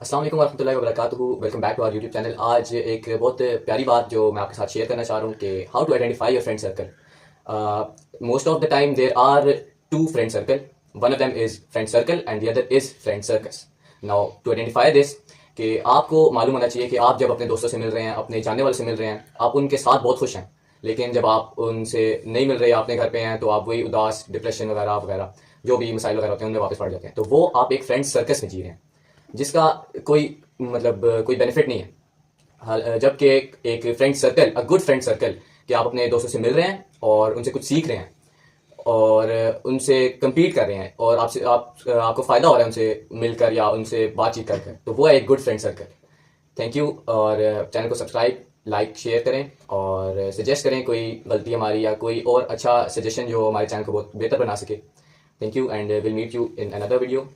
अस्सलाम वालेकुम वरहमतुल्लाहि वबरकातुहू। Welcome back to our YouTube channel. आज एक बहुत प्यारी बात जो मैं आपके साथ शेयर करना चाह रहा हूँ कि how to identify your friend circle. Most of the time there are two friend circle, one of them is friend circle and the other is friend circus. Now to identify this, कि आपको मालूम होना चाहिए कि आप जब अपने दोस्तों से मिल रहे हैं, अपने जानने वालों से मिल रहे हैं, आप उनके साथ बहुत खुश हैं, लेकिन जब आप उनसे नहीं मिल रहे, अपने घर पे हैं, तो आप वही उदास, डिप्रेशन वगैरह वगैरह जो भी मसाइल वगैरह होते हैं उनमें वापस पड़ जाते हैं। तो वो आप एक फ्रेंड सर्कस में जी रहे हैं जिसका कोई कोई बेनिफिट नहीं है। जबकि एक friend circle, a good friend circle, कि आप अपने दोस्तों से मिल रहे हैं और उनसे कुछ सीख रहे हैं और उनसे compete कर रहे हैं और आपको फ़ायदा हो रहा है उनसे मिलकर या उनसे बातचीत कर कर, तो वो है एक good friend circle. Thank you. और चैनल को सब्सक्राइब, लाइक, शेयर करें और सजेस्ट करें कोई गलती हमारी या कोई और अच्छा सजेशन जो हमारे चैनल को बहुत बेहतर बना सके। Thank you and will meet you in another video.